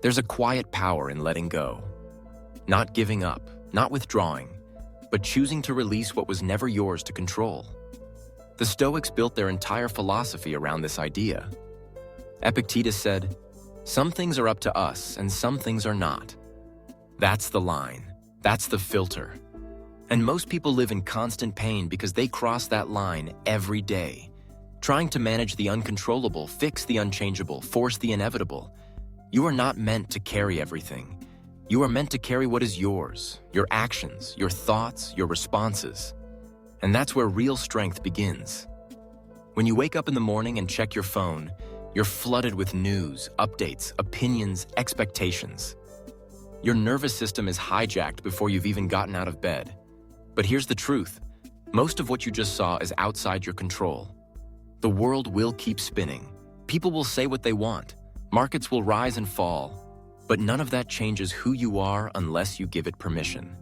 There's a quiet power in letting go. Not giving up, not withdrawing, but choosing to release what was never yours to control. The Stoics built their entire philosophy around this idea. Epictetus said, "Some things are up to us and some things are not." That's the line. That's the filter. And most people live in constant pain because they cross that line every day, trying to manage the uncontrollable, fix the unchangeable, force the inevitable. You are not meant to carry everything. You are meant to carry what is yours, your actions, your thoughts, your responses. And that's where real strength begins. When you wake up in the morning and check your phone, you're flooded with news, updates, opinions, expectations. Your nervous system is hijacked before you've even gotten out of bed. But here's the truth. Most of what you just saw is outside your control. The world will keep spinning. People will say what they want. Markets will rise and fall. But none of that changes who you are unless you give it permission.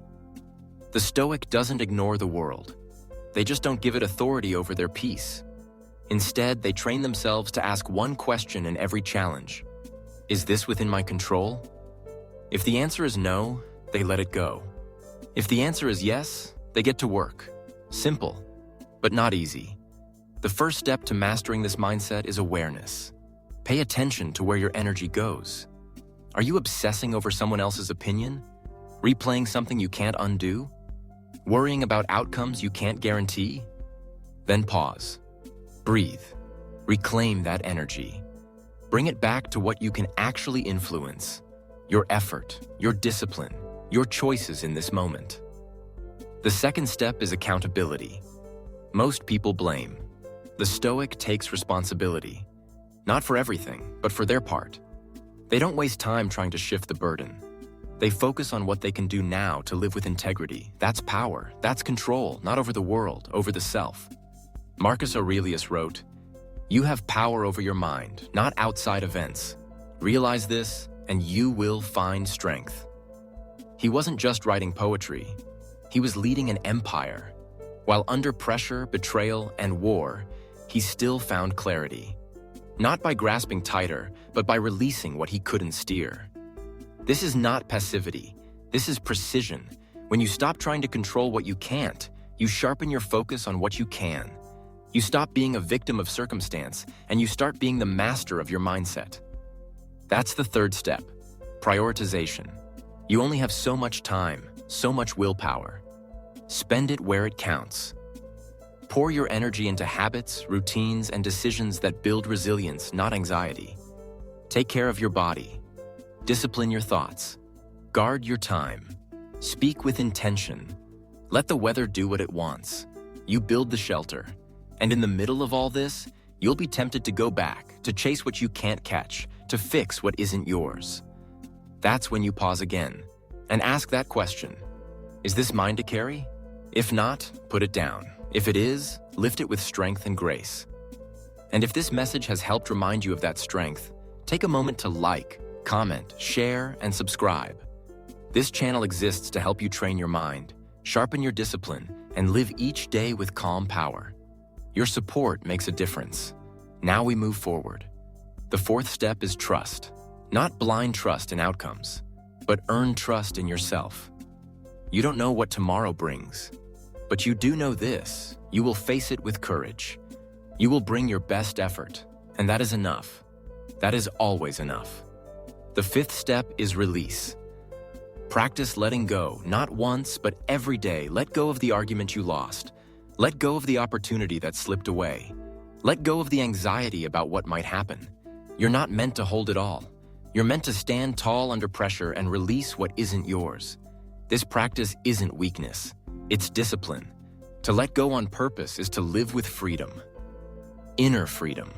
The Stoic doesn't ignore the world. They just don't give it authority over their peace. Instead, they train themselves to ask one question in every challenge. Is this within my control? If the answer is no, they let it go. If the answer is yes, they get to work. Simple, but not easy. The first step to mastering this mindset is awareness. Pay attention to where your energy goes. Are you obsessing over someone else's opinion? Replaying something you can't undo? Worrying about outcomes you can't guarantee? Then pause. Breathe. Reclaim that energy. Bring it back to what you can actually influence. Your effort, your discipline, your choices in this moment. The second step is accountability. Most people blame. The Stoic takes responsibility. Not for everything, but for their part. They don't waste time trying to shift the burden. They focus on what they can do now to live with integrity. That's power. That's control, not over the world, over the self. Marcus Aurelius wrote, "You have power over your mind, not outside events. Realize this, and you will find strength." He wasn't just writing poetry. He was leading an empire. While under pressure, betrayal, and war, he still found clarity. Not by grasping tighter, but by releasing what he couldn't steer. This is not passivity. This is precision. When you stop trying to control what you can't, you sharpen your focus on what you can. You stop being a victim of circumstance, and you start being the master of your mindset. That's the third step, prioritization. You only have so much time, so much willpower. Spend it where it counts. Pour your energy into habits, routines, and decisions that build resilience, not anxiety. Take care of your body. Discipline your thoughts. Guard your time. Speak with intention. Let the weather do what it wants. You build the shelter. And in the middle of all this, you'll be tempted to go back, to chase what you can't catch, to fix what isn't yours. That's when you pause again and ask that question. Is this mine to carry? If not, put it down. If it is, lift it with strength and grace. And if this message has helped remind you of that strength, take a moment to like, comment, share, and subscribe. This channel exists to help you train your mind, sharpen your discipline, and live each day with calm power. Your support makes a difference. Now we move forward. The fourth step is trust. Not blind trust in outcomes, but earned trust in yourself. You don't know what tomorrow brings, but you do know this: you will face it with courage. You will bring your best effort, and that is enough. That is always enough. The fifth step is release. Practice letting go, not once, but every day. Let go of the argument you lost. Let go of the opportunity that slipped away. Let go of the anxiety about what might happen. You're not meant to hold it all. You're meant to stand tall under pressure and release what isn't yours. This practice isn't weakness. It's discipline. To let go on purpose is to live with freedom. Inner freedom.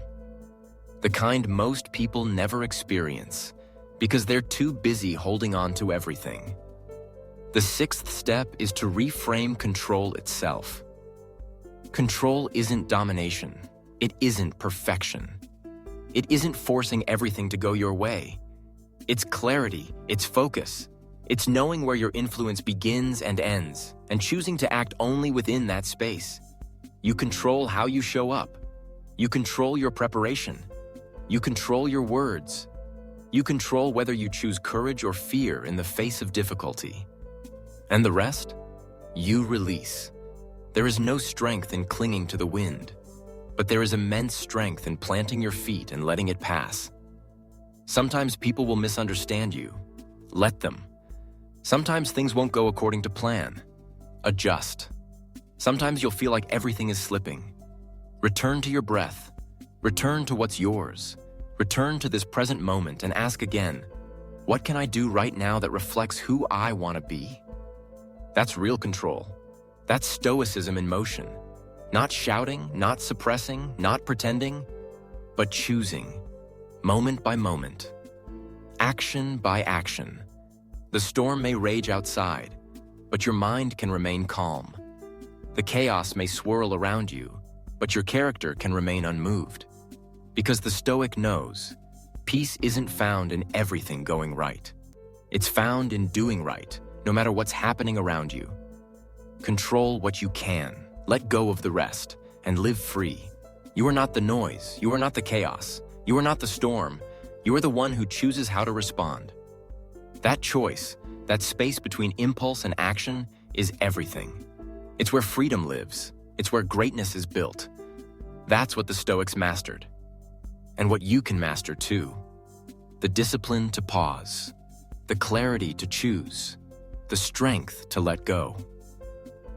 The kind most people never experience because they're too busy holding on to everything. The sixth step is to reframe control itself. Control isn't domination. It isn't perfection. It isn't forcing everything to go your way. It's clarity, it's focus. It's knowing where your influence begins and ends, and choosing to act only within that space. You control how you show up. You control your preparation. You control your words. You control whether you choose courage or fear in the face of difficulty. And the rest? You release. There is no strength in clinging to the wind, but there is immense strength in planting your feet and letting it pass. Sometimes people will misunderstand you. Let them. Sometimes things won't go according to plan. Adjust. Sometimes you'll feel like everything is slipping. Return to your breath. Return to what's yours. Return to this present moment and ask again, what can I do right now that reflects who I want to be? That's real control. That's Stoicism in motion. Not shouting, not suppressing, not pretending, but choosing, moment by moment, action by action. The storm may rage outside, but your mind can remain calm. The chaos may swirl around you, but your character can remain unmoved. Because the Stoic knows, peace isn't found in everything going right. It's found in doing right, no matter what's happening around you. Control what you can, let go of the rest, and live free. You are not the noise, you are not the chaos, you are not the storm, you are the one who chooses how to respond. That choice, that space between impulse and action, is everything. It's where freedom lives, it's where greatness is built. That's what the Stoics mastered. And what you can master too. The discipline to pause, the clarity to choose, the strength to let go.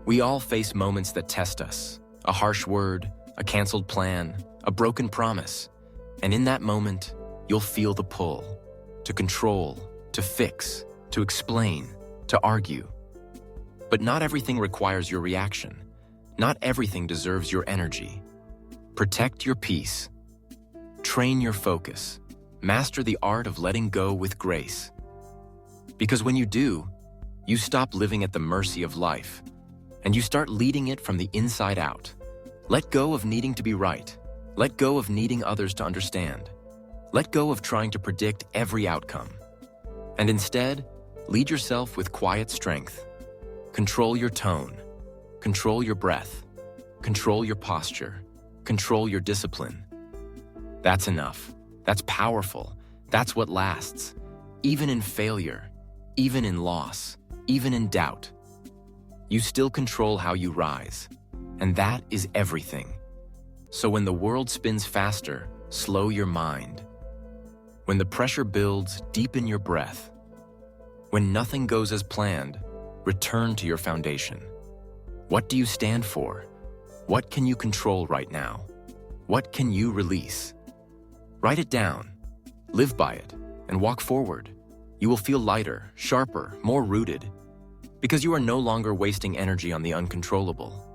We all face moments that test us, a harsh word, a canceled plan, a broken promise. And in that moment, you'll feel the pull, to control, to fix, to explain, to argue. But not everything requires your reaction. Not everything deserves your energy. Protect your peace. Train your focus. Master the art of letting go with grace. Because when you do, you stop living at the mercy of life, and you start leading it from the inside out. Let go of needing to be right. Let go of needing others to understand. Let go of trying to predict every outcome. And instead, lead yourself with quiet strength. Control your tone. Control your breath. Control your posture. Control your discipline. That's enough. That's powerful. That's what lasts. Even in failure, even in loss, even in doubt. You still control how you rise. And that is everything. So when the world spins faster, slow your mind. When the pressure builds, deepen your breath. When nothing goes as planned, return to your foundation. What do you stand for? What can you control right now? What can you release? Write it down, live by it, and walk forward. You will feel lighter, sharper, more rooted, because you are no longer wasting energy on the uncontrollable.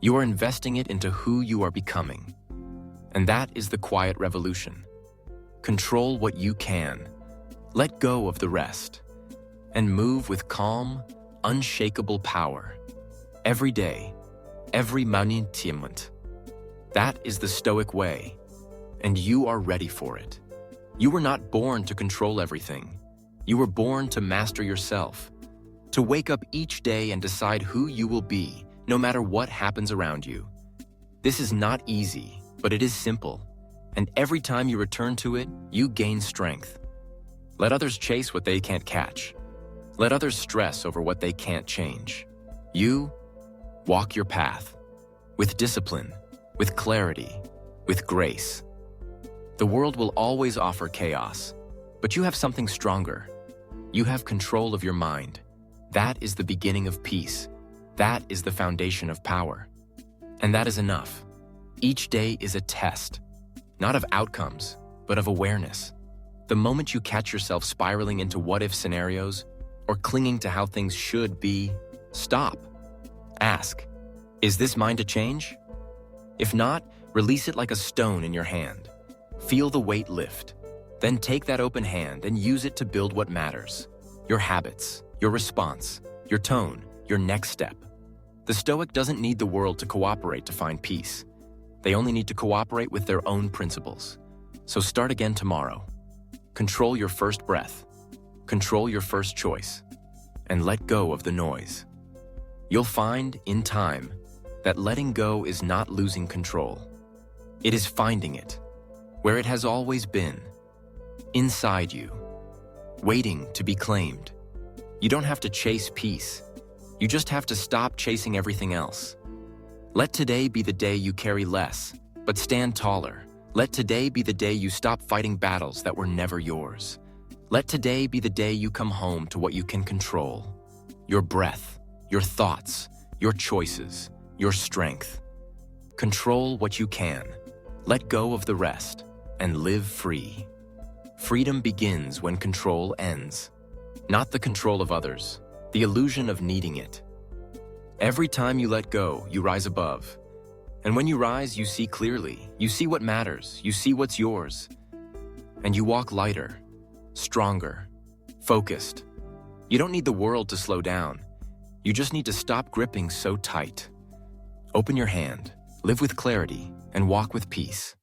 You are investing it into who you are becoming. And that is the quiet revolution. Control what you can, let go of the rest, and move with calm, unshakable power. Every day, every moment. That is the Stoic way, and you are ready for it. You were not born to control everything. You were born to master yourself, to wake up each day and decide who you will be, no matter what happens around you. This is not easy, but it is simple, and every time you return to it, you gain strength. Let others chase what they can't catch. Let others stress over what they can't change. You walk your path, with discipline, with clarity, with grace. The world will always offer chaos, but you have something stronger. You have control of your mind. That is the beginning of peace. That is the foundation of power. And that is enough. Each day is a test, not of outcomes, but of awareness. The moment you catch yourself spiraling into what-if scenarios or clinging to how things should be, stop. Ask, is this mine to change? If not, release it like a stone in your hand. Feel the weight lift. Then take that open hand and use it to build what matters. Your habits, your response, your tone, your next step. The Stoic doesn't need the world to cooperate to find peace. They only need to cooperate with their own principles. So start again tomorrow. Control your first breath. Control your first choice. And let go of the noise. You'll find, in time, that letting go is not losing control. It is finding it, where it has always been. inside you, waiting to be claimed. You don't have to chase peace. You just have to stop chasing everything else. Let today be the day you carry less, but stand taller. Let today be the day you stop fighting battles that were never yours. Let today be the day you come home to what you can control. Your breath, your thoughts, your choices, your strength. Control what you can. Let go of the rest and live free. Freedom begins when control ends. Not the control of others, the illusion of needing it. Every time you let go, you rise above. And when you rise, you see clearly. You see what matters. You see what's yours. And you walk lighter, stronger, focused. You don't need the world to slow down. You just need to stop gripping so tight. Open your hand, live with clarity, and walk with peace.